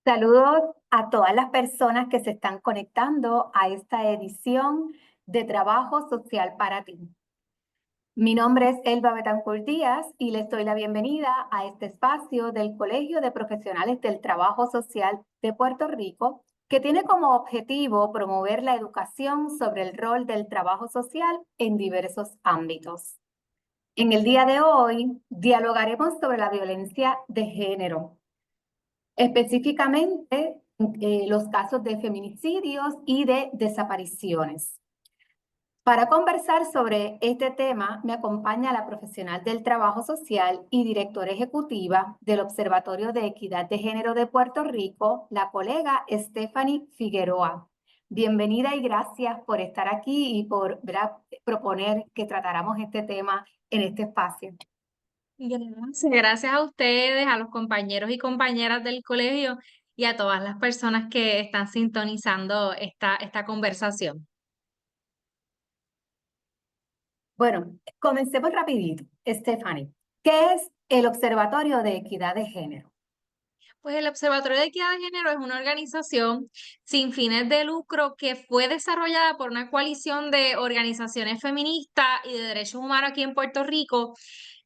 Saludos a todas las personas que se están conectando a esta edición de Trabajo Social para ti. Mi nombre es Elba Betancourt Díaz y les doy la bienvenida a este espacio del Colegio de Profesionales del Trabajo Social de Puerto Rico, que tiene como objetivo promover la educación sobre el rol del trabajo social en diversos ámbitos. En el día de hoy dialogaremos sobre la violencia de género, específicamente los casos de feminicidios y de desapariciones. Para conversar sobre este tema me acompaña la profesional del trabajo social y directora ejecutiva del Observatorio de Equidad de Género de Puerto Rico, la colega Stephanie Figueroa. Bienvenida y gracias por estar aquí y por, ¿verdad?, proponer que tratáramos este tema en este espacio. Gracias a ustedes, a los compañeros y compañeras del colegio y a todas las personas que están sintonizando esta conversación. Bueno, comencemos rapidito. Stephanie, ¿qué es el Observatorio de Equidad de Género? Pues el Observatorio de Equidad de Género es una organización sin fines de lucro que fue desarrollada por una coalición de organizaciones feministas y de derechos humanos aquí en Puerto Rico.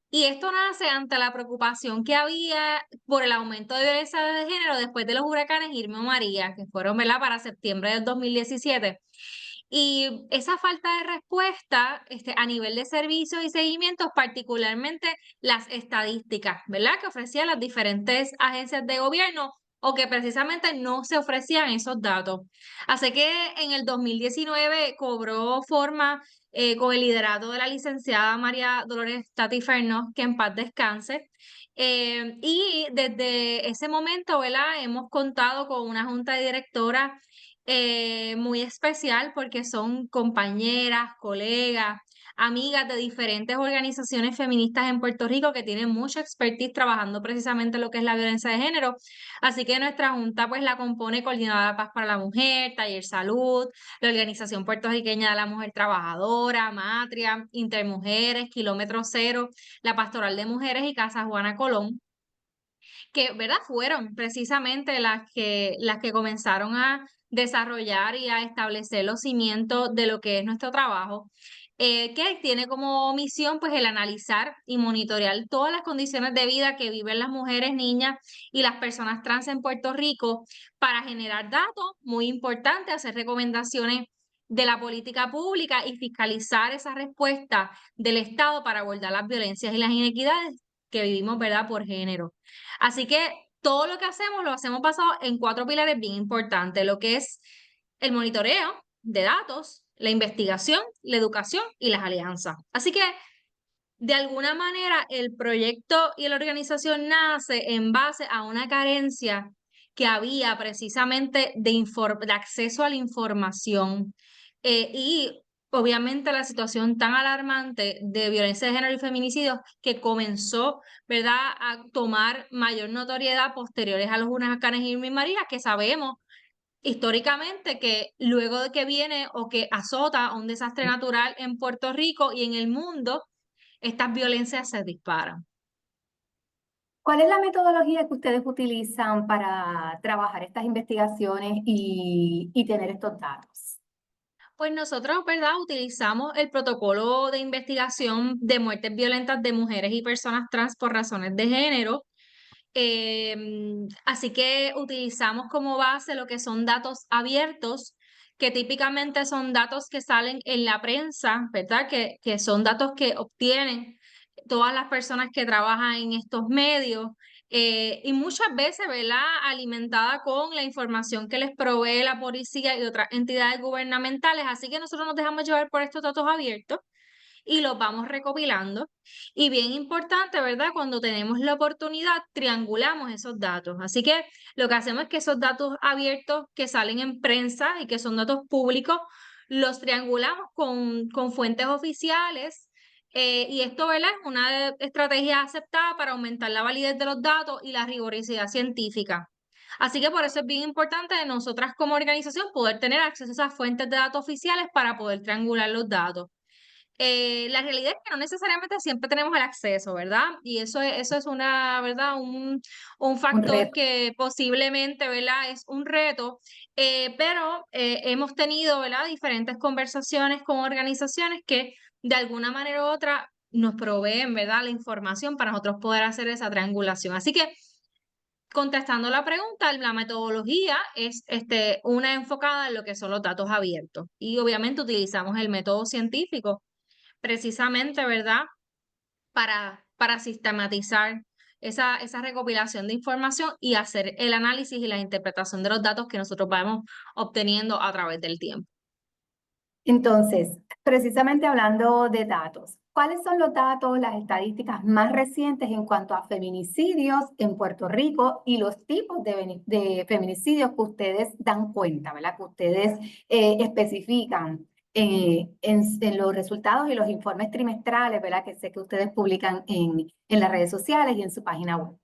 Y esto nace ante la preocupación que había por el aumento de violencia de género después de los huracanes Irma y María, que fueron, ¿verdad?, para septiembre del 2017. Y esa falta de respuesta, a nivel de servicios y seguimientos, particularmente las estadísticas, ¿verdad?, que ofrecían las diferentes agencias de gobierno o que precisamente no se ofrecían esos datos. Así que en el 2019 cobró forma con el liderato de la licenciada María Dolores Tati Fernos, que en paz descanse. Y desde ese momento, ¿verdad?, hemos contado con una junta de directoras muy especial porque son compañeras, colegas, amigas de diferentes organizaciones feministas en Puerto Rico que tienen mucha expertise trabajando precisamente lo que es la violencia de género. Así que nuestra junta pues la compone Coordinadora Paz para la Mujer, Taller Salud, la Organización Puertorriqueña de la Mujer Trabajadora, Matria, Intermujeres, Kilómetro Cero, la Pastoral de Mujeres y Casa Juana Colón, que, ¿verdad?, fueron precisamente las que comenzaron a desarrollar y a establecer los cimientos de lo que es nuestro trabajo, que tiene como misión pues el analizar y monitorear todas las condiciones de vida que viven las mujeres, niñas y las personas trans en Puerto Rico para generar datos muy importantes, hacer recomendaciones de la política pública y fiscalizar esa respuesta del Estado para abordar las violencias y las inequidades que vivimos, ¿verdad?, por género. Así que todo lo que hacemos lo hacemos basado en cuatro pilares bien importantes, lo que es el monitoreo de datos, la investigación, la educación y las alianzas. Así que de alguna manera el proyecto y la organización nace en base a una carencia que había precisamente de acceso a la información y obviamente la situación tan alarmante de violencia de género y feminicidios que comenzó, ¿verdad?, a tomar mayor notoriedad posteriores a los huracanes Irma y María, que sabemos históricamente que luego de que viene o que azota un desastre natural en Puerto Rico y en el mundo, estas violencias se disparan. ¿Cuál es la metodología que ustedes utilizan para trabajar estas investigaciones y tener estos datos? Pues nosotros, ¿verdad?, utilizamos el protocolo de investigación de muertes violentas de mujeres y personas trans por razones de género. Así que utilizamos como base lo que son datos abiertos, que típicamente son datos que salen en la prensa, ¿verdad? Que son datos que obtienen todas las personas que trabajan en estos medios y muchas veces, ¿verdad?, alimentada con la información que les provee la policía y otras entidades gubernamentales. Así que nosotros nos dejamos llevar por estos datos abiertos y los vamos recopilando. Y bien importante, ¿verdad? Cuando tenemos la oportunidad, triangulamos esos datos. Así que lo que hacemos es que esos datos abiertos que salen en prensa y que son datos públicos, los triangulamos con fuentes oficiales. Y esto, ¿verdad?, es una estrategia aceptada para aumentar la validez de los datos y la rigurosidad científica. Así que por eso es bien importante de nosotras como organización poder tener acceso a esas fuentes de datos oficiales para poder triangular los datos. La realidad es que no necesariamente siempre tenemos el acceso, ¿verdad? Y eso es una, ¿verdad? Un Un factor reto. que posiblemente, ¿verdad? Es un reto, pero hemos tenido, ¿verdad? Diferentes conversaciones con organizaciones que de alguna manera u otra nos proveen, ¿verdad? La información para nosotros poder hacer esa triangulación. Así que contestando la pregunta, la metodología es una enfocada en lo que son los datos abiertos y obviamente utilizamos el método científico precisamente, ¿verdad? Para sistematizar esa recopilación de información y hacer el análisis y la interpretación de los datos que nosotros vamos obteniendo a través del tiempo. Entonces, precisamente hablando de datos, ¿cuáles son los datos, las estadísticas más recientes en cuanto a feminicidios en Puerto Rico y los tipos de feminicidios que ustedes dan cuenta, ¿verdad? Que ustedes especifican en los resultados y los informes trimestrales, ¿verdad? Que sé que ustedes publican en las redes sociales y en su página web.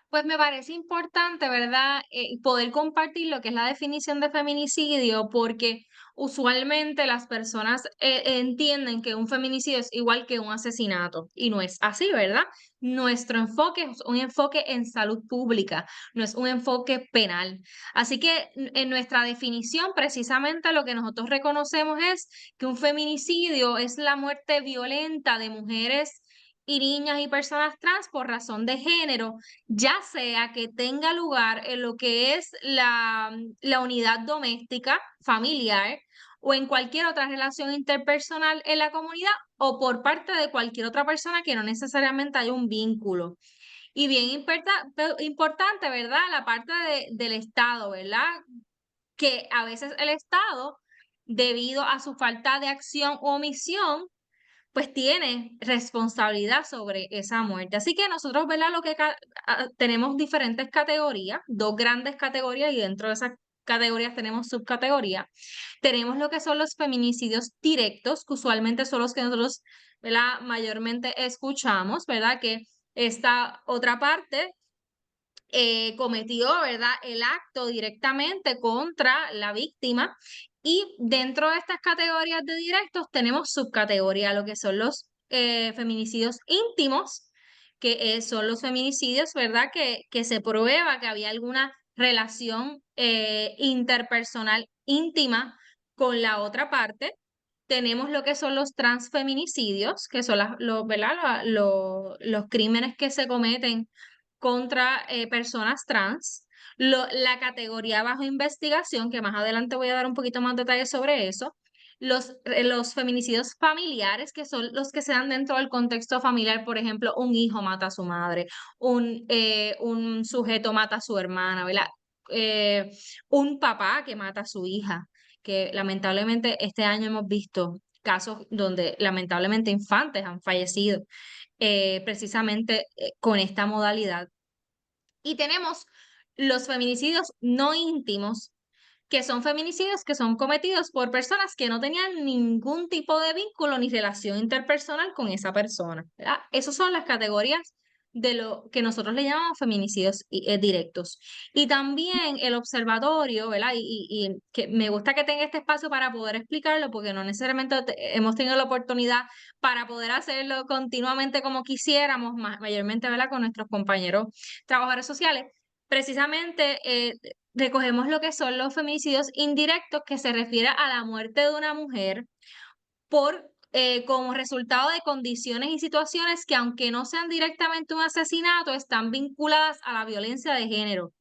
Pues me parece importante, ¿verdad? Poder compartir lo que es la definición de feminicidio, porque usualmente las personas entienden que un feminicidio es igual que un asesinato, y no es así, ¿verdad? Nuestro enfoque es un enfoque en salud pública, no es un enfoque penal. Así que en nuestra definición, precisamente lo que nosotros reconocemos es que un feminicidio es la muerte violenta de mujeres y niñas y personas trans por razón de género, ya sea que tenga lugar en lo que es la unidad doméstica, familiar, o en cualquier otra relación interpersonal en la comunidad, o por parte de cualquier otra persona que no necesariamente haya un vínculo. Y bien importante, ¿verdad? La parte del Estado, ¿verdad? Que a veces el Estado, debido a su falta de acción o omisión, pues tiene responsabilidad sobre esa muerte. Así que nosotros, ¿verdad? Tenemos diferentes categorías, dos grandes categorías y dentro de esas categorías tenemos subcategorías. Tenemos lo que son los feminicidios directos, que usualmente son los que nosotros, ¿verdad? Mayormente escuchamos, ¿verdad? Que esta otra parte cometió, ¿verdad? El acto directamente contra la víctima. Y dentro de estas categorías de directos tenemos subcategorías, lo que son los feminicidios íntimos, que son los feminicidios, ¿verdad? Que se prueba que había alguna relación interpersonal íntima con la otra parte. Tenemos lo que son los transfeminicidios, que son ¿verdad? Los crímenes que se cometen contra personas trans. La categoría bajo investigación, que más adelante voy a dar un poquito más detalles sobre eso. Los feminicidios familiares, que son los que se dan dentro del contexto familiar, por ejemplo, un hijo mata a su madre, un sujeto mata a su hermana, ¿verdad? Eh, un papá que mata a su hija, que lamentablemente este año hemos visto casos donde lamentablemente infantes han fallecido precisamente con esta modalidad. Y tenemos los feminicidios no íntimos, que son feminicidios que son cometidos por personas que no tenían ningún tipo de vínculo ni relación interpersonal con esa persona, ¿verdad? Esas son las categorías de lo que nosotros le llamamos feminicidios directos. Y también el observatorio, ¿verdad? Y que me gusta que tenga este espacio para poder explicarlo, porque no necesariamente hemos tenido la oportunidad para poder hacerlo continuamente como quisiéramos, mayormente, ¿verdad? Con nuestros compañeros trabajadores sociales. Precisamente recogemos lo que son los feminicidios indirectos, que se refiere a la muerte de una mujer como resultado de condiciones y situaciones que, aunque no sean directamente un asesinato, están vinculadas a la violencia de género.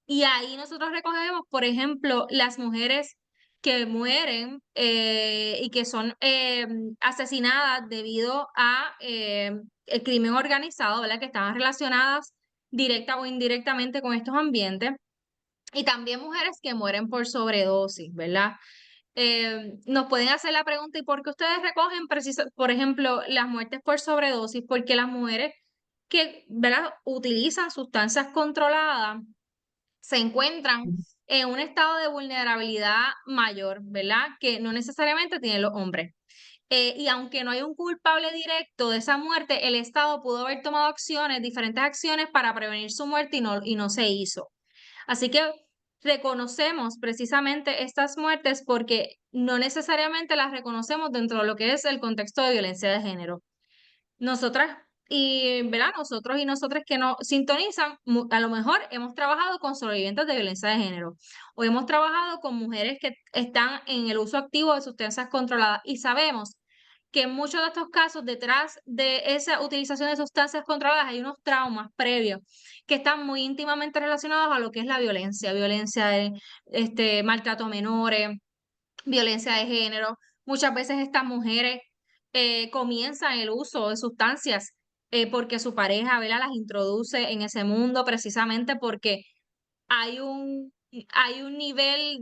Y ahí nosotros recogemos, por ejemplo, las mujeres que mueren y que son asesinadas debido a el crimen organizado, ¿verdad? Que estaban relacionadas directa o indirectamente con estos ambientes. Y también mujeres que mueren por sobredosis, ¿verdad? Nos pueden hacer la pregunta, ¿y por qué ustedes recogen, por ejemplo, las muertes por sobredosis? Porque las mujeres que, ¿verdad? Utilizan sustancias controladas se encuentran en un estado de vulnerabilidad mayor, ¿verdad? Que no necesariamente tienen los hombres. Y aunque no hay un culpable directo de esa muerte, el Estado pudo haber tomado acciones, diferentes acciones para prevenir su muerte y no se hizo. Así que reconocemos precisamente estas muertes porque no necesariamente las reconocemos dentro de lo que es el contexto de violencia de género. Nosotras y, ¿verdad? Nosotros y nosotras que nos sintonizan, a lo mejor hemos trabajado con sobrevivientes de violencia de género o hemos trabajado con mujeres que están en el uso activo de sustancias controladas y sabemos que en muchos de estos casos, detrás de esa utilización de sustancias controladas, hay unos traumas previos que están muy íntimamente relacionados a lo que es la violencia, violencia de maltrato a menores, violencia de género. Muchas veces estas mujeres comienzan el uso de sustancias porque su pareja, ¿verdad?, las introduce en ese mundo precisamente porque hay hay un nivel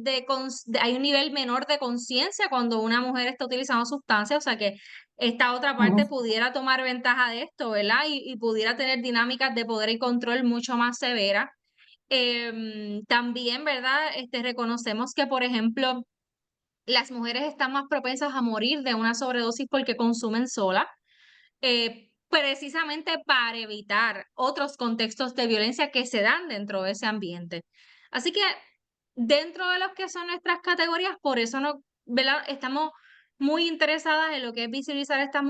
hay un nivel menor de conciencia cuando una mujer está utilizando sustancias, o sea que esta otra parte Ujú, pudiera tomar ventaja de esto, ¿verdad? Y pudiera tener dinámicas de poder y control mucho más severas. También, ¿verdad? Reconocemos que, por ejemplo, las mujeres están más propensas a morir de una sobredosis porque consumen sola, precisamente para evitar otros contextos de violencia que se dan dentro de ese ambiente. Así que dentro de los que son nuestras categorías, por eso no, ¿verdad? Estamos muy interesadas en lo que es visibilizar estas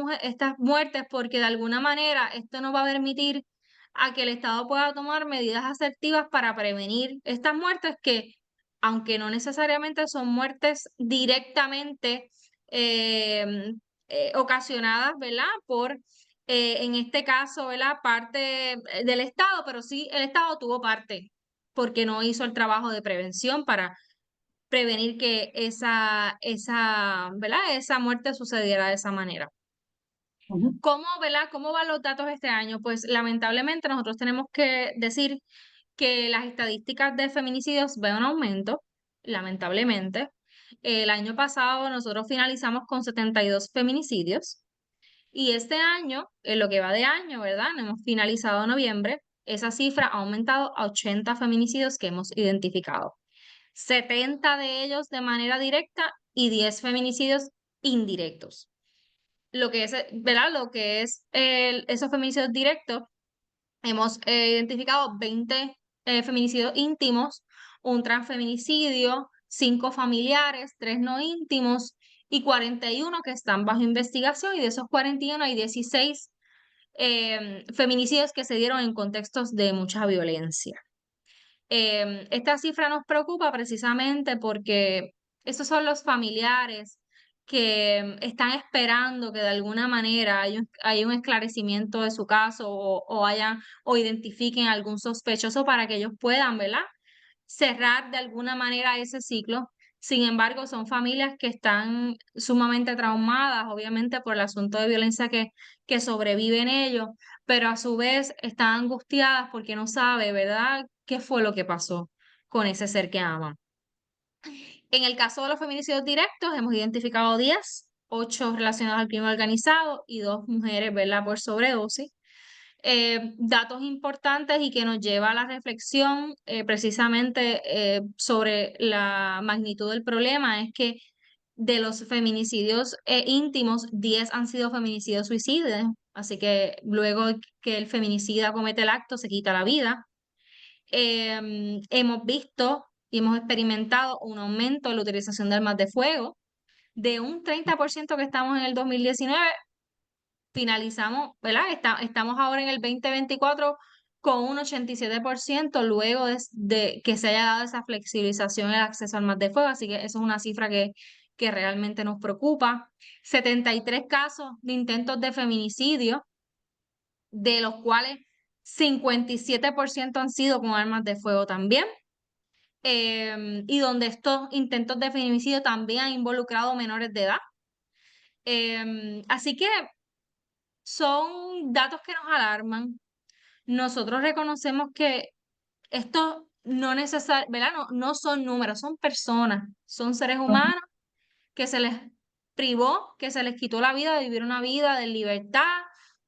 muertes, porque de alguna manera esto nos va a permitir a que el Estado pueda tomar medidas asertivas para prevenir estas muertes que, aunque no necesariamente son muertes directamente ocasionadas, ¿verdad? Por, en este caso, ¿verdad? Parte del Estado, pero sí el Estado tuvo parte porque no hizo el trabajo de prevención para prevenir que ¿verdad? Esa muerte sucediera de esa manera. ujú, ¿Cómo, ¿verdad? ¿Cómo van los datos este año? Pues lamentablemente nosotros tenemos que decir que las estadísticas de feminicidios ven un aumento, lamentablemente. El año pasado nosotros finalizamos con 72 feminicidios y este año, en lo que va de año, ¿verdad? No hemos finalizado noviembre, esa cifra ha aumentado a 80 feminicidios que hemos identificado. 70 de ellos de manera directa y 10 feminicidios indirectos. Lo que es, ¿verdad? Lo que es esos feminicidios directos, hemos identificado 20 feminicidios íntimos, un transfeminicidio, 5 familiares, 3 no íntimos y 41 que están bajo investigación, y de esos 41 hay 16 feminicidios que se dieron en contextos de mucha violencia. Esta cifra nos preocupa precisamente porque esos son los familiares que están esperando que de alguna manera hay un esclarecimiento de su caso o identifiquen algún sospechoso para que ellos puedan, ¿verdad?, cerrar de alguna manera ese ciclo. Sin embargo, son familias que están sumamente traumadas, obviamente por el asunto de violencia que sobrevive en ellos, pero a su vez están angustiadas porque no sabe, ¿verdad?, qué fue lo que pasó con ese ser que aman. En el caso de los feminicidios directos, hemos identificado 10, 8 relacionados al crimen organizado y 2 mujeres, ¿verdad?, por sobredosis. Datos importantes y que nos lleva a la reflexión precisamente sobre la magnitud del problema es que de los feminicidios íntimos, 10 han sido feminicidios suicidios, así que luego que el feminicida comete el acto se quita la vida. Hemos visto y hemos experimentado un aumento en la utilización de armas de fuego de un 30% que estamos en el 2019, finalizamos, ¿verdad? Estamos ahora en el 2024 con un 87% luego de que se haya dado esa flexibilización en el acceso a armas de fuego, así que eso es una cifra que realmente nos preocupa. 73 casos de intentos de feminicidio, de los cuales 57% han sido con armas de fuego también. Y donde estos intentos de feminicidio también han involucrado menores de edad. Así que son datos que nos alarman. Nosotros reconocemos que esto no ¿verdad? No son números, son personas, son seres ujú. humanos que se les privó, que se les quitó la vida de vivir una vida de libertad,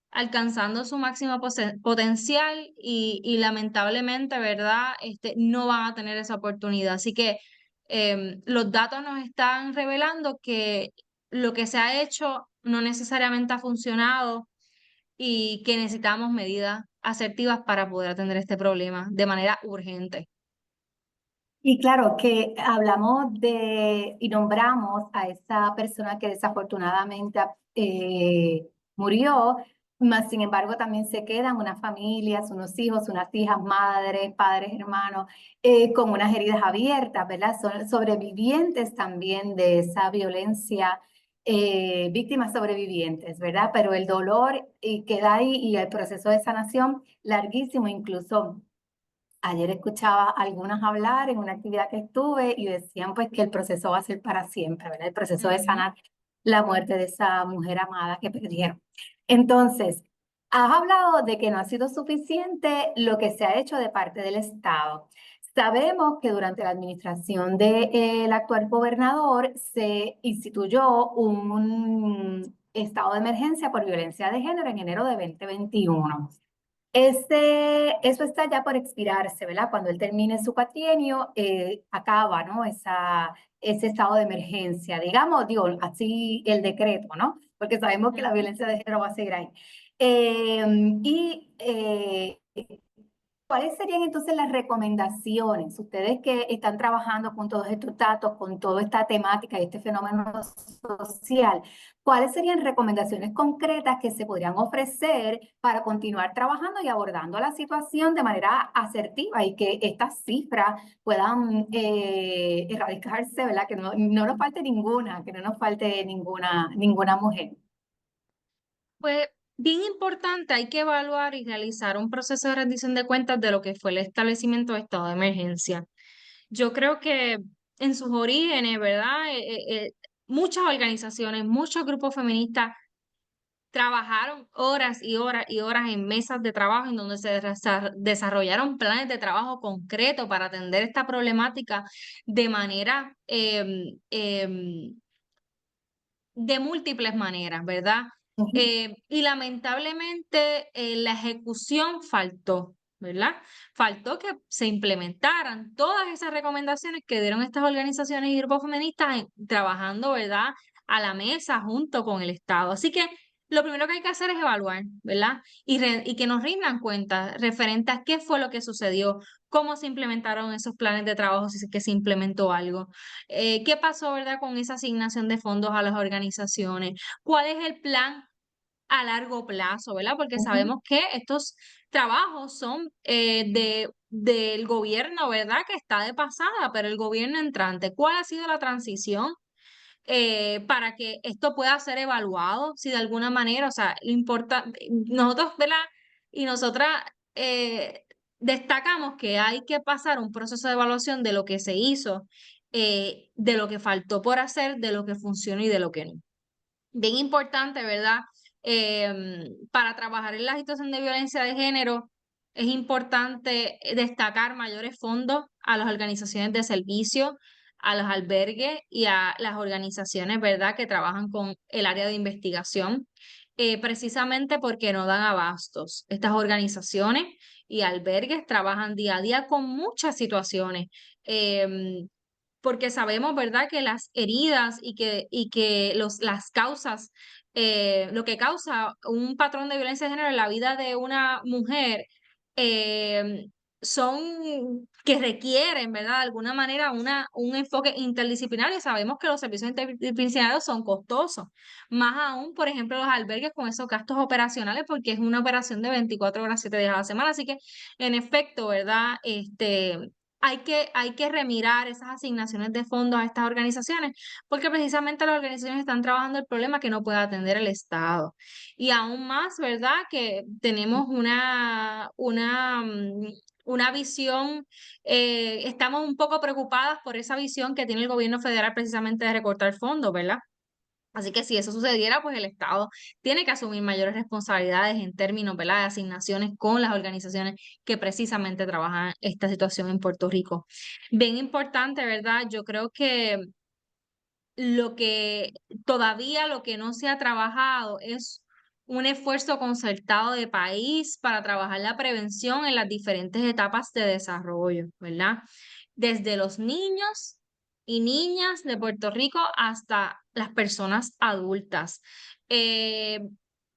alcanzando su máximo potencial y lamentablemente, ¿verdad? No van a tener esa oportunidad. Así que los datos nos están revelando que lo que se ha hecho no necesariamente ha funcionado y que necesitamos medidas asertivas para poder atender este problema de manera urgente. Y claro que hablamos y nombramos a esa persona que desafortunadamente murió, mas sin embargo también se quedan unas familias, unos hijos, unas hijas, madres, padres, hermanos, con unas heridas abiertas, ¿verdad? Son sobrevivientes también de esa violencia, víctimas sobrevivientes, ¿verdad? Pero el dolor queda ahí y el proceso de sanación larguísimo, incluso. Ayer escuchaba a algunas hablar en una actividad que estuve y decían pues que el proceso va a ser para siempre, ¿verdad? El proceso de Ujú. sanar la muerte de esa mujer amada que perdieron. Entonces, has hablado de que no ha sido suficiente lo que se ha hecho de parte del Estado. Sabemos que durante la administración del actual gobernador se instituyó un estado de emergencia por violencia de género en enero de 2021. Eso está ya por expirarse, ¿verdad? Cuando él termine su cuatrienio, acaba, ¿no? Ese estado de emergencia, digamos, digo, así el decreto, ¿no? Porque sabemos que la Ujú. violencia de género va a seguir ahí. Eh, y ¿Cuáles serían entonces las recomendaciones? Ustedes que están trabajando con todos estos datos, con toda esta temática y este fenómeno social, ¿cuáles serían recomendaciones concretas que se podrían ofrecer para continuar trabajando y abordando la situación de manera asertiva y que estas cifras puedan erradicarse, ¿verdad? Que no nos falte ninguna, que no nos falte ninguna mujer. Pues bien importante, hay que evaluar y realizar un proceso de rendición de cuentas de lo que fue el establecimiento de estado de emergencia. Yo creo que en sus orígenes, ¿verdad? Muchas organizaciones, muchos grupos feministas trabajaron horas y horas y horas en mesas de trabajo en donde se desarrollaron planes de trabajo concretos para atender esta problemática de manera, de múltiples maneras, ¿verdad? Ujú, Y lamentablemente la ejecución faltó, ¿verdad? Faltó que se implementaran todas esas recomendaciones que dieron estas organizaciones y grupos feministas trabajando, ¿verdad? A la mesa junto con el Estado. Así que lo primero que hay que hacer es evaluar, ¿verdad? Y que nos rindan cuentas referentes a qué fue lo que sucedió, cómo se implementaron esos planes de trabajo, si es que se implementó algo. ¿Qué pasó, verdad, con esa asignación de fondos a las organizaciones? ¿Cuál es el plan a largo plazo, verdad? Porque ujú. sabemos que estos trabajos son del gobierno, ¿verdad? Que está de pasada, pero el gobierno entrante, ¿cuál ha sido la transición para que esto pueda ser evaluado? Si de alguna manera, o sea, lo importante, nosotros, ¿verdad? Y nosotras eh, destacamos que hay que pasar un proceso de evaluación de lo que se hizo, de lo que faltó por hacer, de lo que funcionó y de lo que no. Bien importante, ¿verdad? Para trabajar en la situación de violencia de género, es importante destacar mayores fondos a las organizaciones de servicio, a los albergues y a las organizaciones, ¿verdad?, que trabajan con el área de investigación, precisamente porque no dan abastos. Estas organizaciones y albergues trabajan día a día con muchas situaciones. Porque sabemos, ¿verdad?, que las heridas y que las causas, lo que causa un patrón de violencia de género en la vida de una mujer, eh, son que requieren, ¿verdad?, de alguna manera un enfoque interdisciplinario. Sabemos que los servicios interdisciplinarios son costosos, más aún, por ejemplo, los albergues con esos gastos operacionales, porque es una operación de 24 horas, 7 días a la semana. Así que, en efecto, ¿verdad? Hay que remirar esas asignaciones de fondos a estas organizaciones, porque precisamente las organizaciones están trabajando el problema que no puede atender el Estado. Y aún más, ¿verdad? Que tenemos una visión, estamos un poco preocupadas por esa visión que tiene el gobierno federal precisamente de recortar fondos, ¿verdad? Así que si eso sucediera, pues el Estado tiene que asumir mayores responsabilidades en términos, ¿verdad?, de asignaciones con las organizaciones que precisamente trabajan esta situación en Puerto Rico. Bien importante, ¿verdad? Yo creo que lo que lo que no se ha trabajado es un esfuerzo concertado de país para trabajar la prevención en las diferentes etapas de desarrollo, ¿verdad? Desde los niños y niñas de Puerto Rico hasta las personas adultas. Eh,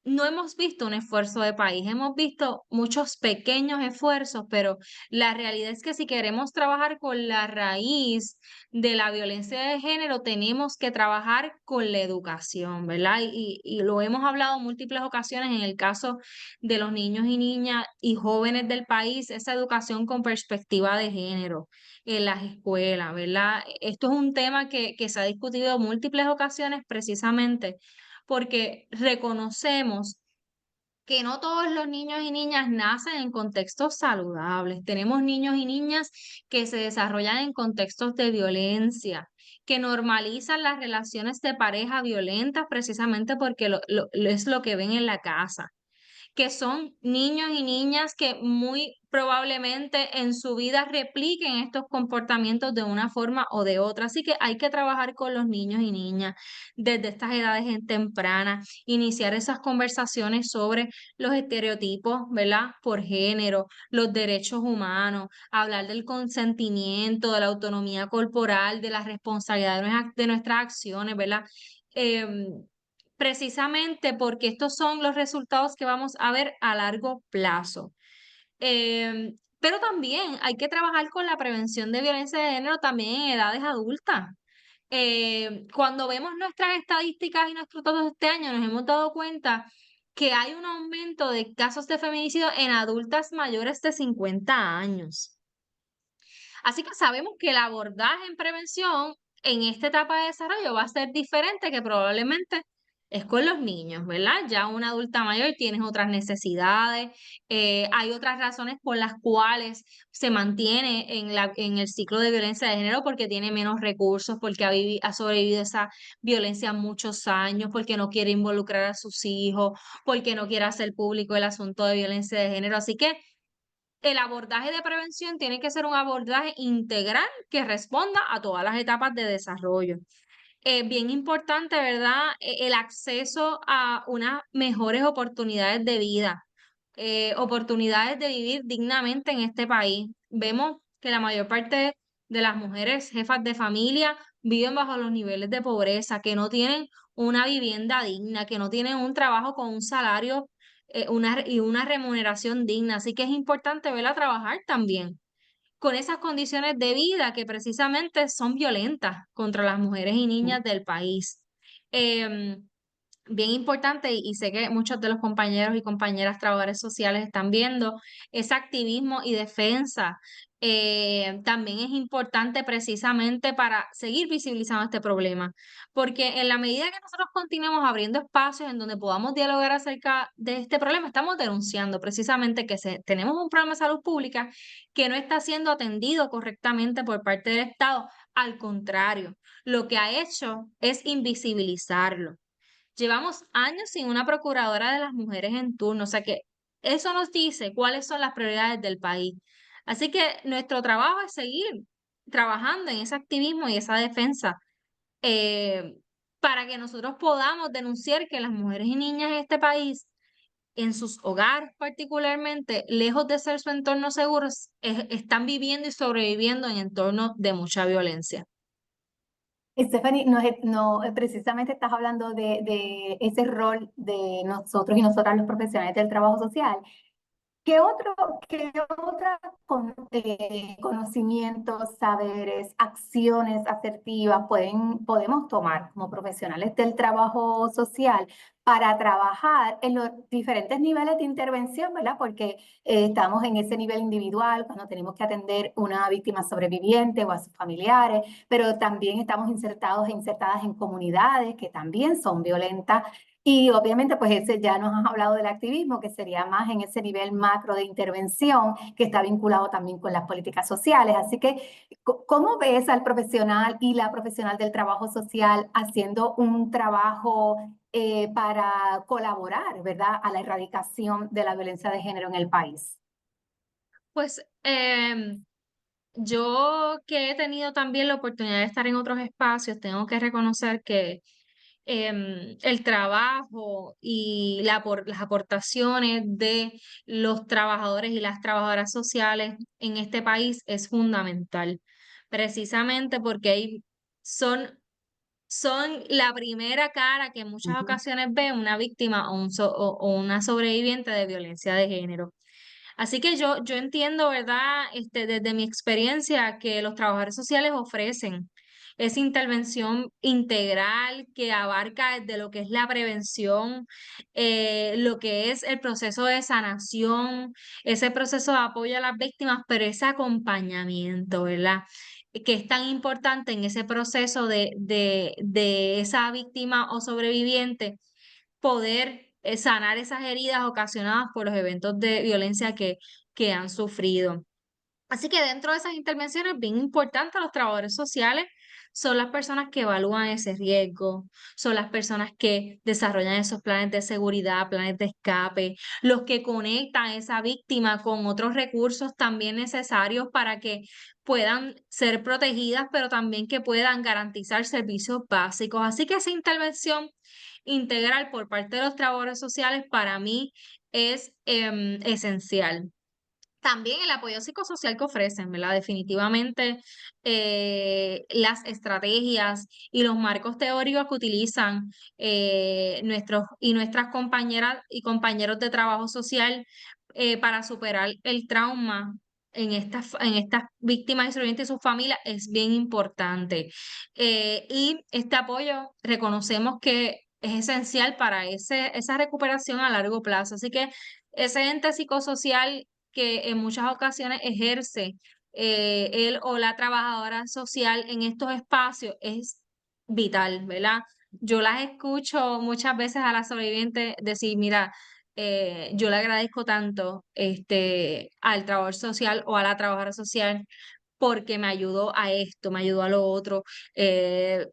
no hemos visto un esfuerzo de país, hemos visto muchos pequeños esfuerzos, pero la realidad es que si queremos trabajar con la raíz de la violencia de género, tenemos que trabajar con la educación, ¿verdad? Y lo hemos hablado en múltiples ocasiones en el caso de los niños y niñas y jóvenes del país, esa educación con perspectiva de género en las escuelas, ¿verdad? Esto es un tema que se ha discutido en múltiples ocasiones precisamente porque reconocemos que no todos los niños y niñas nacen en contextos saludables. Tenemos niños y niñas que se desarrollan en contextos de violencia, que normalizan las relaciones de pareja violentas precisamente porque es lo que ven en la casa, que son niños y niñas que muy probablemente en su vida repliquen estos comportamientos de una forma o de otra. Así que hay que trabajar con los niños y niñas desde estas edades en tempranas, iniciar esas conversaciones sobre los estereotipos, ¿verdad? Por género, los derechos humanos, hablar del consentimiento, de la autonomía corporal, de la responsabilidad de nuestras acciones, ¿verdad? Precisamente porque estos son los resultados que vamos a ver a largo plazo. Pero también hay que trabajar con la prevención de violencia de género también en edades adultas. Cuando vemos nuestras estadísticas y nuestros datos de este año, nos hemos dado cuenta que hay un aumento de casos de feminicidio en adultas mayores de 50 años. Así que sabemos que el abordaje en prevención en esta etapa de desarrollo va a ser diferente que probablemente es con los niños, ¿verdad? Ya una adulta mayor tienes otras necesidades, hay otras razones por las cuales se mantiene en el ciclo de violencia de género porque tiene menos recursos, porque ha sobrevivido esa violencia muchos años, porque no quiere involucrar a sus hijos, porque no quiere hacer público el asunto de violencia de género. Así que el abordaje de prevención tiene que ser un abordaje integral que responda a todas las etapas de desarrollo. Bien importante, ¿verdad? El acceso a unas mejores oportunidades de vida, oportunidades de vivir dignamente en este país. Vemos que la mayor parte de las mujeres jefas de familia viven bajo los niveles de pobreza, que no tienen una vivienda digna, que no tienen un trabajo con un salario y una remuneración digna. Así que es importante verla trabajar también con esas condiciones de vida que precisamente son violentas contra las mujeres y niñas del país. Em, Bien importante, y sé que muchos de los compañeros y compañeras trabajadores sociales están viendo ese activismo y defensa. También es importante precisamente para seguir visibilizando este problema, porque en la medida que nosotros continuemos abriendo espacios en donde podamos dialogar acerca de este problema, estamos denunciando precisamente que tenemos un problema de salud pública que no está siendo atendido correctamente por parte del Estado. Al contrario, lo que ha hecho es invisibilizarlo. Llevamos años sin una procuradora de las mujeres en turno, o sea que eso nos dice cuáles son las prioridades del país. Así que nuestro trabajo es seguir trabajando en ese activismo y esa defensa eh, para que nosotros podamos denunciar que las mujeres y niñas en este país, en sus hogares particularmente, lejos de ser su entorno seguro, están viviendo y sobreviviendo en entornos de mucha violencia. Stephanie, no, precisamente estás hablando de ese rol de nosotros y nosotras los profesionales del trabajo social. ¿Qué otros conocimientos, saberes, acciones asertivas podemos tomar como profesionales del trabajo social para trabajar en los diferentes niveles de intervención, ¿verdad? Porque estamos en ese nivel individual cuando tenemos que atender una víctima sobreviviente o a sus familiares, pero también estamos insertadas en comunidades que también son violentas y obviamente, pues ese ya nos has hablado del activismo, que sería más en ese nivel macro de intervención, que está vinculado también con las políticas sociales. Así que, ¿cómo ves al profesional y la profesional del trabajo social haciendo un trabajo para colaborar, ¿verdad?, a la erradicación de la violencia de género en el país? Pues yo que he tenido también la oportunidad de estar en otros espacios, tengo que reconocer que el trabajo y las aportaciones de los trabajadores y las trabajadoras sociales en este país es fundamental, precisamente porque son son la primera cara que en muchas Ujú. ocasiones ve una víctima o una sobreviviente de violencia de género. Así que yo entiendo, ¿verdad? Desde mi experiencia, que los trabajadores sociales ofrecen esa intervención integral que abarca desde lo que es la prevención, lo que es el proceso de sanación, ese proceso de apoyo a las víctimas, pero ese acompañamiento, ¿verdad? Que es tan importante en ese proceso de esa víctima o sobreviviente poder sanar esas heridas ocasionadas por los eventos de violencia que han sufrido. Así que dentro de esas intervenciones bien importantes, los trabajadores sociales son las personas que evalúan ese riesgo, son las personas que desarrollan esos planes de seguridad, planes de escape, los que conectan a esa víctima con otros recursos también necesarios para que puedan ser protegidas, pero también que puedan garantizar servicios básicos. Así que esa intervención integral por parte de los trabajadores sociales para mí es esencial. También el apoyo psicosocial que ofrecen, ¿verdad? Definitivamente las estrategias y los marcos teóricos que utilizan nuestros y nuestras compañeras y compañeros de trabajo social para superar el trauma en estas víctimas y sobrevivientes y sus familias es bien importante. Y este apoyo reconocemos que es esencial para esa recuperación a largo plazo. Así que ese ente psicosocial que en muchas ocasiones ejerce él o la trabajadora social en estos espacios es vital, ¿verdad? Yo las escucho muchas veces a las sobrevivientes decir, mira, yo le agradezco tanto al trabajador social o a la trabajadora social porque me ayudó a esto, me ayudó a lo otro. eh,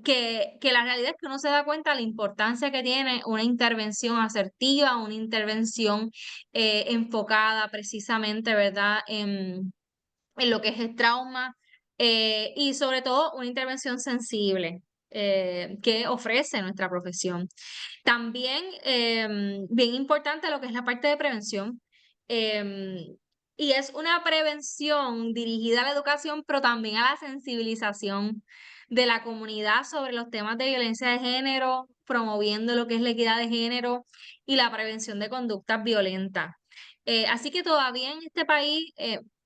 que la realidad es que uno se da cuenta de la importancia que tiene una intervención asertiva, una intervención enfocada precisamente, ¿verdad?, en lo que es el trauma y sobre todo una intervención sensible que ofrece nuestra profesión. También, bien importante lo que es la parte de prevención. Y es una prevención dirigida a la educación, pero también a la sensibilización de la comunidad sobre los temas de violencia de género, promoviendo lo que es la equidad de género y la prevención de conductas violentas. Así que todavía en este país,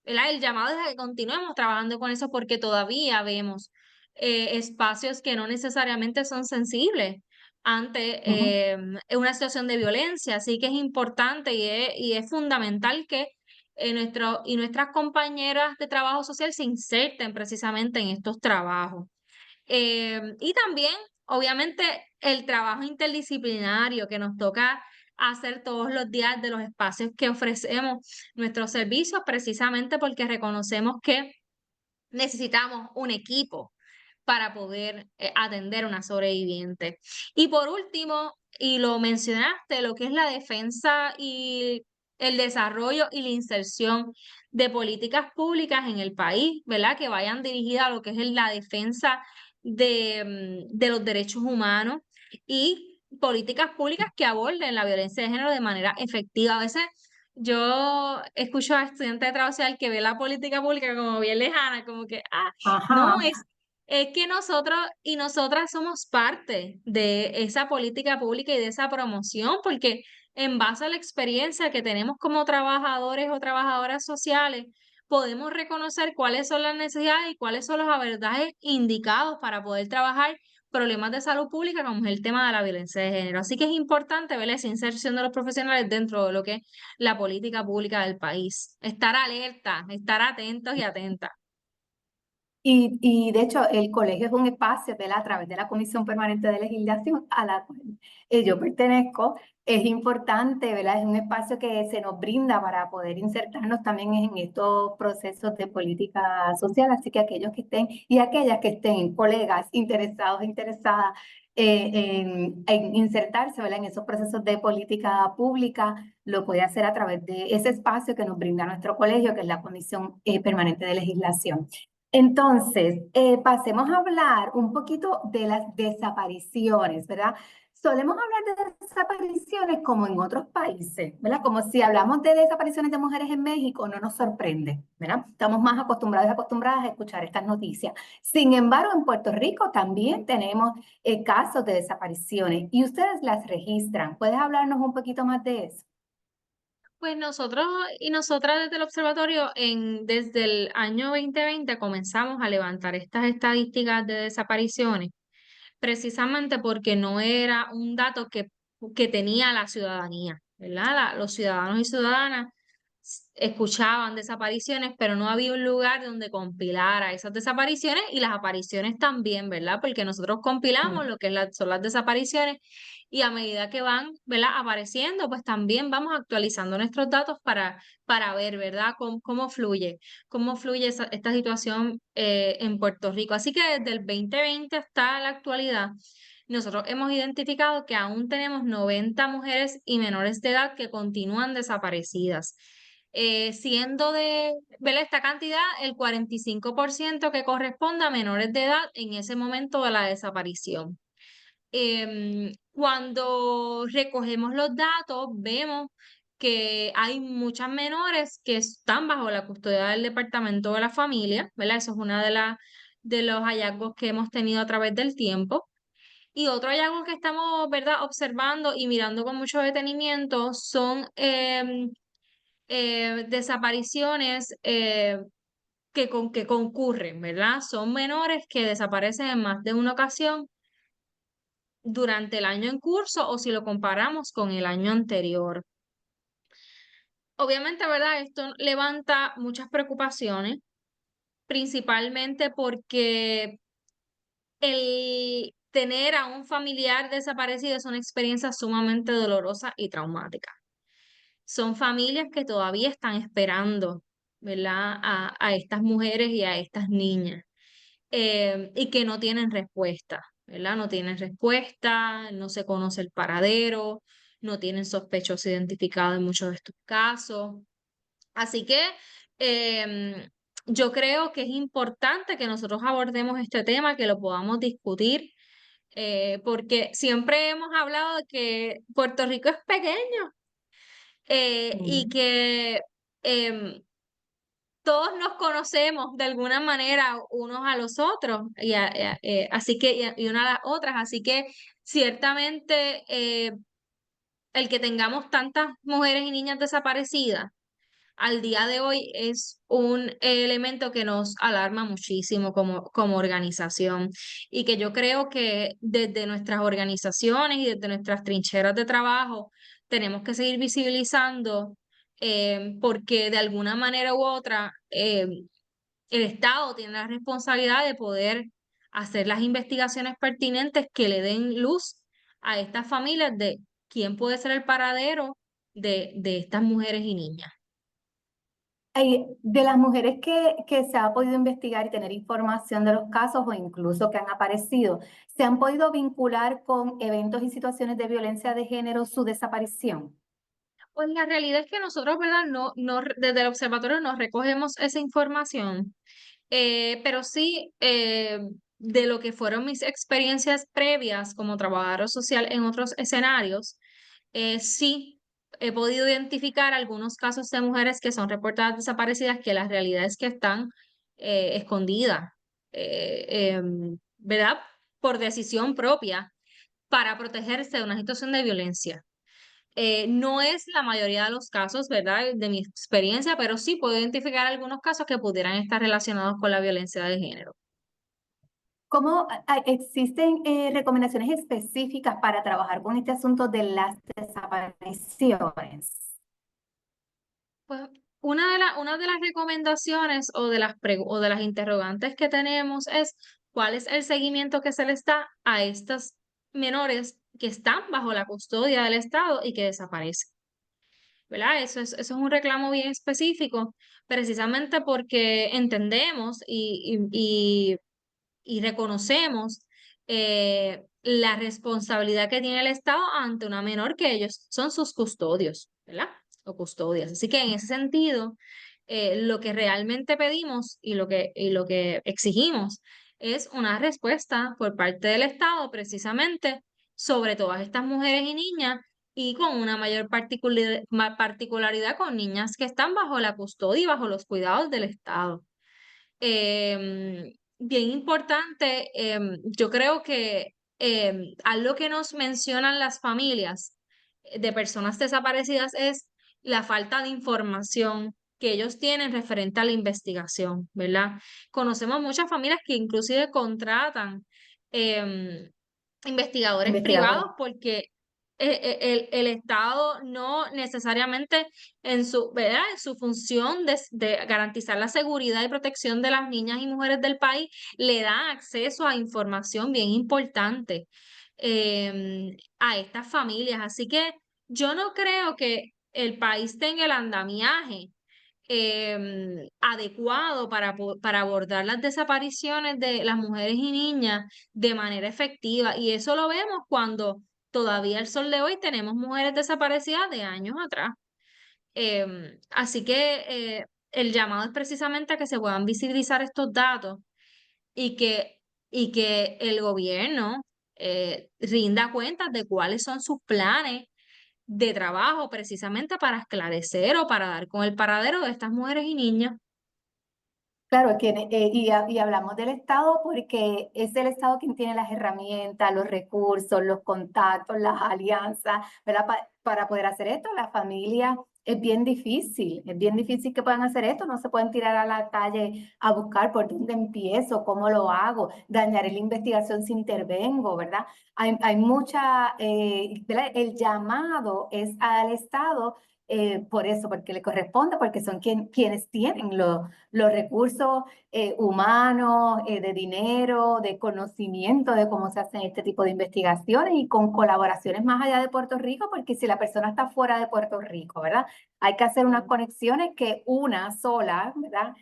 ¿verdad? El llamado es a que continuemos trabajando con eso porque todavía vemos espacios que no necesariamente son sensibles Ujú. ante una situación de violencia. Así que es importante y es fundamental que y nuestras compañeras de trabajo social se inserten precisamente en estos trabajos. Y también, obviamente, el trabajo interdisciplinario que nos toca hacer todos los días de los espacios que ofrecemos nuestros servicios, precisamente porque reconocemos que necesitamos un equipo para poder atender a una sobreviviente. Y por último, y lo mencionaste, lo que es la defensa y el desarrollo y la inserción de políticas públicas en el país, ¿verdad? Que vayan dirigidas a lo que es la defensa de los derechos humanos y políticas públicas que aborden la violencia de género de manera efectiva. A veces yo escucho a estudiantes de trabajo social que ve la política pública como bien lejana, como que, no, Ajá. es que nosotros y nosotras somos parte de esa política pública y de esa promoción, porque en base a la experiencia que tenemos como trabajadores o trabajadoras sociales, podemos reconocer cuáles son las necesidades y cuáles son los abordajes indicados para poder trabajar problemas de salud pública, como es el tema de la violencia de género. Así que es importante ver esa inserción de los profesionales dentro de lo que es la política pública del país. Estar alerta, estar atentos y atentas. Y de hecho, el colegio es un espacio, ¿verdad? A través de la Comisión Permanente de Legislación a la cual yo pertenezco. Es importante, ¿verdad? Es un espacio que se nos brinda para poder insertarnos también en estos procesos de política social. Así que aquellos que estén y aquellas que estén, colegas interesados, interesadas en insertarse, ¿verdad? En esos procesos de política pública, lo puede hacer a través de ese espacio que nos brinda nuestro colegio, que es la Comisión Permanente de Legislación. Entonces, pasemos a hablar un poquito de las desapariciones, ¿verdad? Solemos hablar de desapariciones como en otros países, ¿verdad? Como si hablamos de desapariciones de mujeres en México, no nos sorprende, ¿verdad? Estamos más acostumbrados y acostumbradas a escuchar estas noticias. Sin embargo, en Puerto Rico también tenemos casos de desapariciones y ustedes las registran. ¿Puedes hablarnos un poquito más de eso? Pues nosotros y nosotras desde el observatorio desde el año 2020 comenzamos a levantar estas estadísticas de desapariciones, precisamente porque no era un dato que tenía la ciudadanía, ¿verdad? Los ciudadanos y ciudadanas escuchaban desapariciones, pero no había un lugar donde compilara esas desapariciones y las apariciones también, ¿verdad? Porque nosotros compilamos Mm. lo que son las desapariciones y a medida que van, ¿verdad? Apareciendo, pues también vamos actualizando nuestros datos para ver, ¿verdad? Cómo fluye esta situación en Puerto Rico. Así que desde el 2020 hasta la actualidad, nosotros hemos identificado que aún tenemos 90 mujeres y menores de edad que continúan desaparecidas. Siendo ¿verdad? Esta cantidad el 45% que corresponde a menores de edad en ese momento de la desaparición. Cuando recogemos los datos, vemos que hay muchas menores que están bajo la custodia del Departamento de la Familia, ¿verdad? Eso es una de los hallazgos que hemos tenido a través del tiempo. Y otro hallazgo que estamos, ¿verdad? Observando y mirando con mucho detenimiento son desapariciones que concurren, ¿verdad? Son menores que desaparecen en más de una ocasión durante el año en curso o si lo comparamos con el año anterior. Obviamente, ¿verdad? Esto levanta muchas preocupaciones, principalmente porque el tener a un familiar desaparecido es una experiencia sumamente dolorosa y traumática. Son familias que todavía están esperando, ¿verdad? A estas mujeres y a estas niñas y que no tienen respuesta, ¿verdad? No tienen respuesta, no se conoce el paradero, no tienen sospechosos identificados en muchos de estos casos. Así que yo creo que es importante que nosotros abordemos este tema, que lo podamos discutir, porque siempre hemos hablado de que Puerto Rico es pequeño y Mm. que em, todos nos conocemos de alguna manera unos a los otros, así que, y una a las otras, así que ciertamente el que tengamos tantas mujeres y niñas desaparecidas al día de hoy es un elemento que nos alarma muchísimo como organización y que yo creo que desde nuestras organizaciones y desde nuestras trincheras de trabajo tenemos que seguir visibilizando porque de alguna manera u otra el Estado tiene la responsabilidad de poder hacer las investigaciones pertinentes que le den luz a estas familias de quién puede ser el paradero de estas mujeres y niñas. De las mujeres que se ha podido investigar y tener información de los casos o incluso que han aparecido, ¿se han podido vincular con eventos y situaciones de violencia de género su desaparición? Pues la realidad es que nosotros, ¿verdad? Desde el observatorio no recogemos esa información, pero sí de lo que fueron mis experiencias previas como trabajadora social en otros escenarios, sí he podido identificar algunos casos de mujeres que son reportadas desaparecidas que la realidad es que están escondidas, ¿verdad? Por decisión propia para protegerse de una situación de violencia. No es la mayoría de los casos, ¿verdad? De mi experiencia, pero sí puedo identificar algunos casos que pudieran estar relacionados con la violencia de género. ¿Cómo existen recomendaciones específicas para trabajar con este asunto de las desapariciones? Pues una de las recomendaciones o de las interrogantes que tenemos es cuál es el seguimiento que se les da a estas menores que están bajo la custodia del Estado y que desaparecen. ¿Verdad? Eso es un reclamo bien específico, precisamente porque entendemos y reconocemos la responsabilidad que tiene el Estado ante una menor que ellos son sus custodios, ¿verdad? O custodias. Así que en ese sentido, lo que realmente pedimos y lo que exigimos es una respuesta por parte del Estado precisamente sobre todas estas mujeres y niñas y con una mayor particularidad con niñas que están bajo la custodia y bajo los cuidados del Estado. Bien importante, yo creo que algo que nos mencionan las familias de personas desaparecidas es la falta de información que ellos tienen referente a la investigación, ¿verdad? Conocemos muchas familias que inclusive contratan em, investigadores Investigadores. privados porque el Estado no necesariamente en su, ¿verdad? En su función de garantizar la seguridad y protección de las niñas y mujeres del país, le da acceso a información bien importante a estas familias. Así que yo no creo que el país tenga el andamiaje adecuado para abordar las desapariciones de las mujeres y niñas de manera efectiva. Y eso lo vemos cuando todavía al sol de hoy tenemos mujeres desaparecidas de años atrás. Así que el llamado es precisamente a que se puedan visibilizar estos datos y que el gobierno rinda cuentas de cuáles son sus planes de trabajo precisamente para esclarecer o para dar con el paradero de estas mujeres y niñas. Claro, y hablamos del Estado porque es el Estado quien tiene las herramientas, los recursos, los contactos, las alianzas, ¿verdad? Para poder hacer esto, la familia es bien difícil que puedan hacer esto, no se pueden tirar a la calle a buscar por dónde empiezo, cómo lo hago, dañaré la investigación si intervengo, ¿verdad? Hay mucha, ¿verdad? El llamado es al Estado. Por eso, porque le corresponde, porque son quienes tienen los recursos humanos, de dinero, de conocimiento de cómo se hacen este tipo de investigaciones y con colaboraciones más allá de Puerto Rico, porque si la persona está fuera de Puerto Rico, ¿verdad? Hay que hacer unas conexiones que una sola, ¿verdad?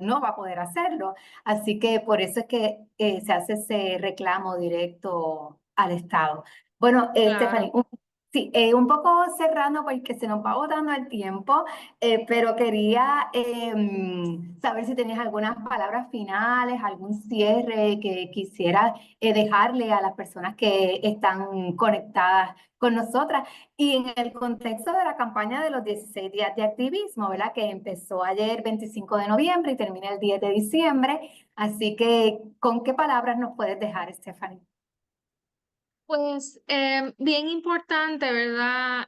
No va a poder hacerlo. Así que por eso es que se hace ese reclamo directo al Estado. Bueno, Stephanie, Claro. sí, un poco cerrando porque se nos va agotando el tiempo. Pero quería saber si tenías algunas palabras finales, algún cierre que quisieras dejarle a las personas que están conectadas con nosotras. Y en el contexto de la campaña de los 16 días de activismo, ¿verdad? Que empezó ayer 25 de noviembre y termina el 10 de diciembre. Así que, ¿con qué palabras nos puedes dejar, Stephanie? Pues bien importante, ¿verdad?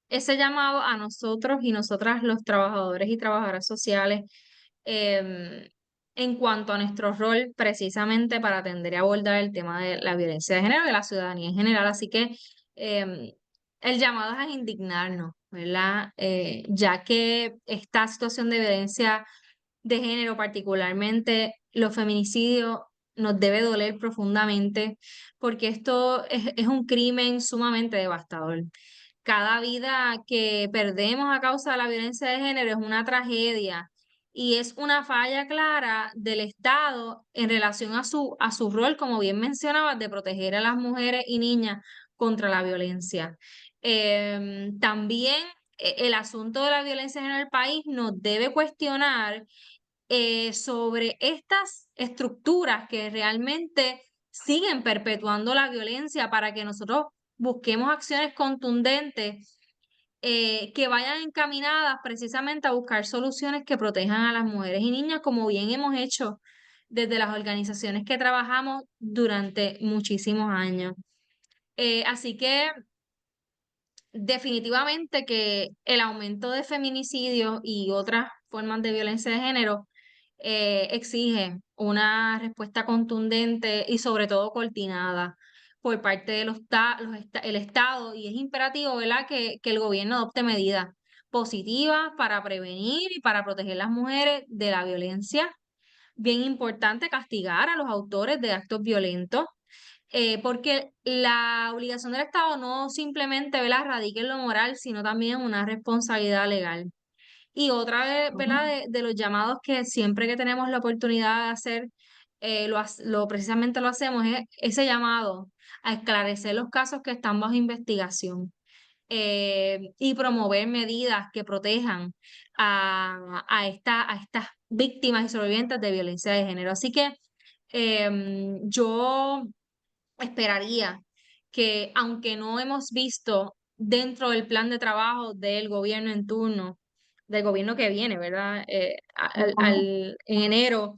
Ese llamado a nosotros y nosotras, los trabajadores y trabajadoras sociales, em, en cuanto a nuestro rol precisamente para atender y abordar el tema de la violencia de género y de la ciudadanía en general. Así que em, el llamado es a indignarnos, ¿verdad? Ya que esta situación de violencia de género, particularmente los feminicidios, nos debe doler profundamente porque esto es un crimen sumamente devastador. Cada vida que perdemos a causa de la violencia de género es una tragedia y es una falla clara del Estado en relación a su rol, como bien mencionabas, de proteger a las mujeres y niñas contra la violencia. También el asunto de la violencia en el país nos debe cuestionar sobre estas estructuras que realmente siguen perpetuando la violencia para que nosotros busquemos acciones contundentes que vayan encaminadas precisamente a buscar soluciones que protejan a las mujeres y niñas, como bien hemos hecho desde las organizaciones que trabajamos durante muchísimos años. Así que definitivamente que el aumento de feminicidios y otras formas de violencia de género exige una respuesta contundente y sobre todo coordinada por parte de el Estado y es imperativo, ¿verdad?, que el gobierno adopte medidas positivas para prevenir y para proteger a las mujeres de la violencia. Bien importante castigar a los autores de actos violentos porque la obligación del Estado no simplemente, ¿verdad?, radica en lo moral, sino también en una responsabilidad legal. Y otra vez, ¿verdad?, de los llamados que siempre que tenemos la oportunidad de hacer, precisamente lo hacemos, es ese llamado a esclarecer los casos que están bajo investigación y promover medidas que protejan a estas víctimas y sobrevivientes de violencia de género. Así que yo esperaría que, aunque no hemos visto dentro del plan de trabajo del gobierno en turno, del gobierno que viene, ¿verdad? Ujú. En enero,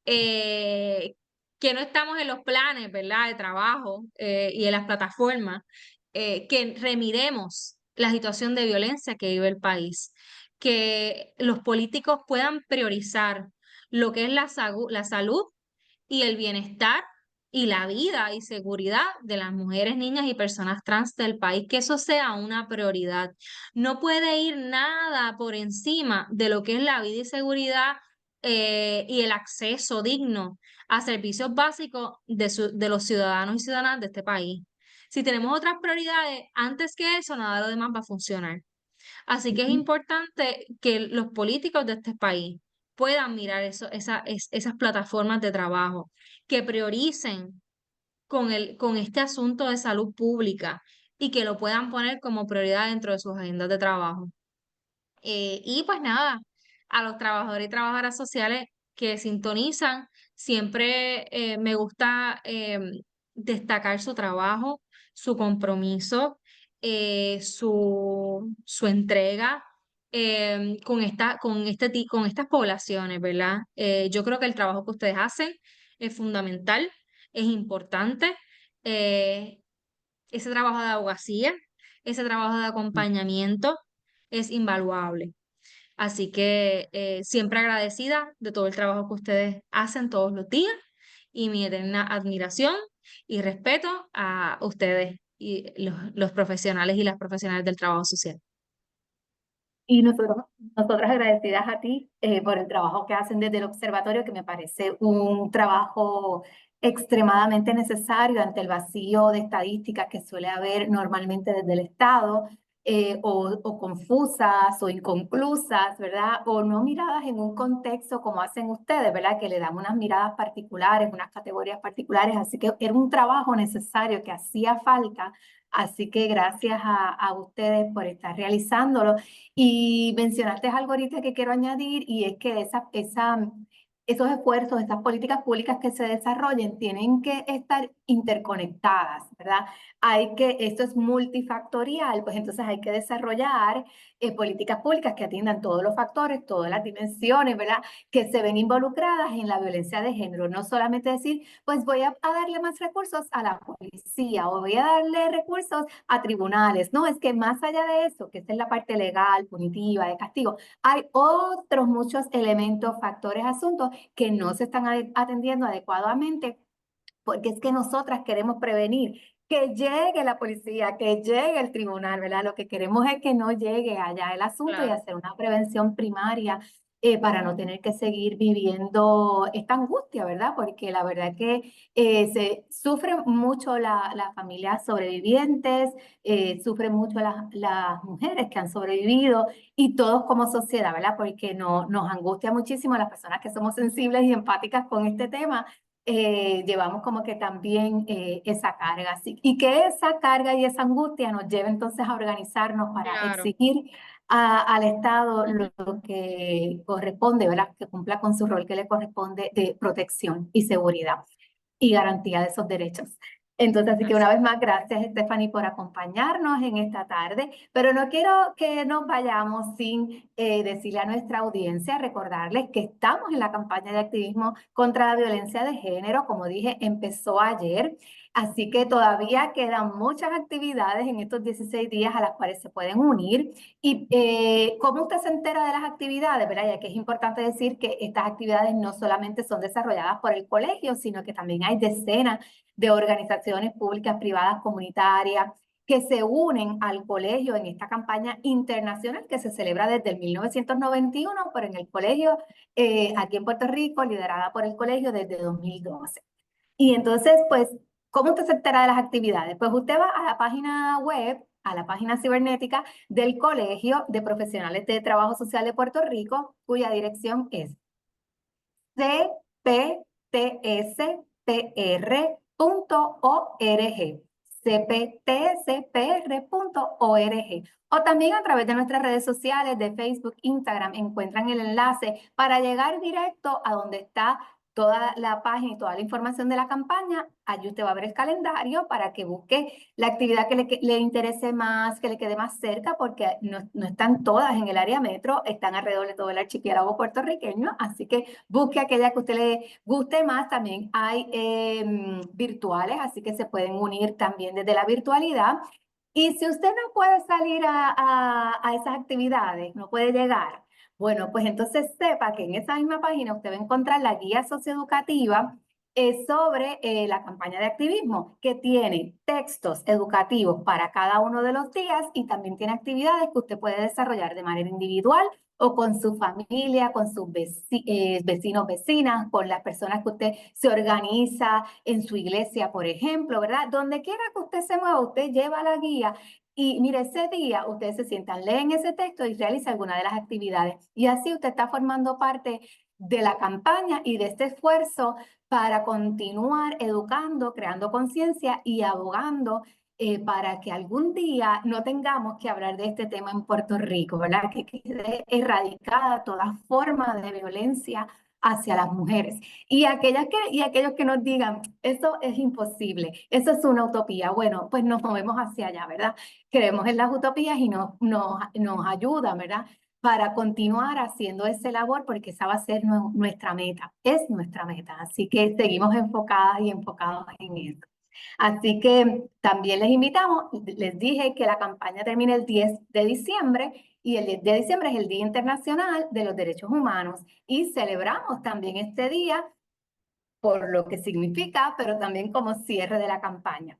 eh, que no estamos en los planes, ¿verdad? De trabajo y en las plataformas, que remiremos la situación de violencia que vive el país, que los políticos puedan priorizar lo que es la salud y el bienestar y la vida y seguridad de las mujeres, niñas y personas trans del país, que eso sea una prioridad. No puede ir nada por encima de lo que es la vida y seguridad y el acceso digno a servicios básicos de los ciudadanos y ciudadanas de este país. Si tenemos otras prioridades, antes que eso, nada de lo demás va a funcionar. Así que es importante que los políticos de este país puedan mirar esas plataformas de trabajo, que prioricen con este asunto de salud pública y que lo puedan poner como prioridad dentro de sus agendas de trabajo. Y pues nada, a los trabajadores y trabajadoras sociales que sintonizan, siempre me gusta destacar su trabajo, su compromiso, su entrega con estas poblaciones, ¿verdad? Yo creo que el trabajo que ustedes hacen es fundamental, es importante. eh, Ese trabajo de abogacía, ese trabajo de acompañamiento es invaluable. Así que siempre agradecida de todo el trabajo que ustedes hacen todos los días y mi eterna admiración y respeto a ustedes y los profesionales y las profesionales del trabajo social. Y nosotras agradecidas a ti por el trabajo que hacen desde el observatorio, que me parece un trabajo extremadamente necesario ante el vacío de estadísticas que suele haber normalmente desde el Estado, o confusas o inconclusas, ¿verdad? O no miradas en un contexto como hacen ustedes, ¿verdad? Que le dan unas miradas particulares, unas categorías particulares. Así que era un trabajo necesario que hacía falta. Así que gracias a ustedes por estar realizándolo. Y mencionaste algo ahorita que quiero añadir, y es que esos esfuerzos, esas políticas públicas que se desarrollen tienen que estar interconectadas, ¿verdad? Esto es multifactorial, pues entonces hay que desarrollar políticas públicas que atiendan todos los factores, todas las dimensiones, ¿verdad? Que se ven involucradas en la violencia de género. No solamente decir, pues voy a darle más recursos a la policía o voy a darle recursos a tribunales. No, es que más allá de eso, que esta es la parte legal, punitiva, de castigo, hay otros muchos elementos, factores, asuntos que no se están atendiendo adecuadamente, porque es que nosotras queremos prevenir que llegue la policía, que llegue el tribunal, ¿verdad? Lo que queremos es que no llegue allá el asunto y Claro, hacer una prevención primaria para no tener que seguir viviendo esta angustia, ¿verdad? Porque la verdad que se sufren mucho las familias sobrevivientes, sufren mucho las mujeres que han sobrevivido y todos como sociedad, ¿verdad? Porque nos angustia muchísimo a las personas que somos sensibles y empáticas con este tema. Llevamos como que también esa carga, así, y que esa carga y esa angustia nos lleve entonces a organizarnos para claro. exigir al Estado lo que corresponde, ¿verdad? Que cumpla con su rol que le corresponde de protección y seguridad y garantía de esos derechos. Entonces, así que una vez más, gracias, Stephanie, por acompañarnos en esta tarde, pero no quiero que nos vayamos sin decirle a nuestra audiencia, recordarles que estamos en la campaña de activismo contra la violencia de género. Como dije, empezó ayer, así que todavía quedan muchas actividades en estos 16 días a las cuales se pueden unir. Y cómo usted se entera de las actividades, ¿verdad? Ya que es importante decir que estas actividades no solamente son desarrolladas por el colegio, sino que también hay decenas de organizaciones públicas, privadas, comunitarias, que se unen al colegio en esta campaña internacional que se celebra desde el 1991, pero en el colegio, aquí en Puerto Rico, liderada por el colegio desde 2012. Y entonces, pues, ¿cómo usted se entera de las actividades? Pues usted va a la página web, a la página cibernética del Colegio de Profesionales de Trabajo Social de Puerto Rico, cuya dirección es cptspr.org, cptspr.org. O también a través de nuestras redes sociales de Facebook, Instagram, encuentran el enlace para llegar directo a donde está toda la página y toda la información de la campaña. Allí usted va a ver el calendario para que busque la actividad que le interese más, que le quede más cerca, porque no están todas en el área metro, están alrededor de todo el archipiélago puertorriqueño, así que busque aquella que a usted le guste más. También hay virtuales, así que se pueden unir también desde la virtualidad. Y si usted no puede salir a esas actividades, no puede llegar, bueno, pues entonces sepa que en esa misma página usted va a encontrar la guía socioeducativa sobre la campaña de activismo, que tiene textos educativos para cada uno de los días y también tiene actividades que usted puede desarrollar de manera individual o con su familia, con sus vecinos, vecinas, con las personas que usted se organiza en su iglesia, por ejemplo, ¿verdad? Donde quiera que usted se mueva, usted lleva la guía y mire, ese día ustedes se sientan, leen ese texto y realizan alguna de las actividades. Y así usted está formando parte de la campaña y de este esfuerzo para continuar educando, creando conciencia y abogando para que algún día no tengamos que hablar de este tema en Puerto Rico, ¿verdad? Que quede erradicada toda forma de violencia hacia las mujeres. Y aquellos que nos digan, eso es imposible, eso es una utopía, bueno, pues nos movemos hacia allá, ¿verdad? Creemos en las utopías y nos ayuda, ¿verdad? Para continuar haciendo ese labor, porque esa va a ser nuestra meta, es nuestra meta. Así que seguimos enfocadas y enfocados en eso. Así que también les invitamos, les dije que la campaña termina el 10 de diciembre y el 10 de diciembre es el Día Internacional de los Derechos Humanos y celebramos también este día por lo que significa, pero también como cierre de la campaña.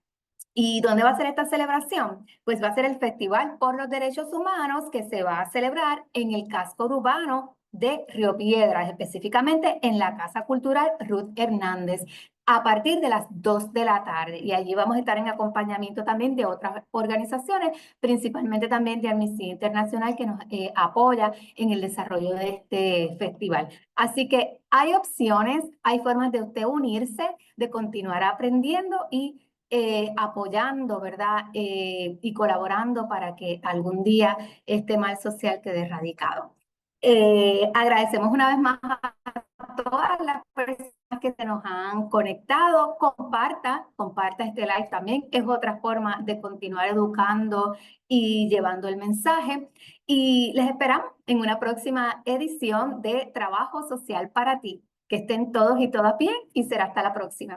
¿Y dónde va a ser esta celebración? Pues va a ser el Festival por los Derechos Humanos que se va a celebrar en el casco urbano de Río Piedras, específicamente en la Casa Cultural Ruth Hernández, a partir de las 2 de la tarde. Y allí vamos a estar en acompañamiento también de otras organizaciones, principalmente también de Amnistía Internacional, que nos apoya en el desarrollo de este festival. Así que hay opciones, hay formas de usted unirse, de continuar aprendiendo y apoyando, ¿verdad? Y colaborando para que algún día este mal social quede erradicado. Agradecemos una vez más a todas las personas que se nos han conectado. Comparta este live también. Es otra forma de continuar educando y llevando el mensaje. Y les esperamos en una próxima edición de Trabajo Social para ti. Que estén todos y todas bien y será hasta la próxima.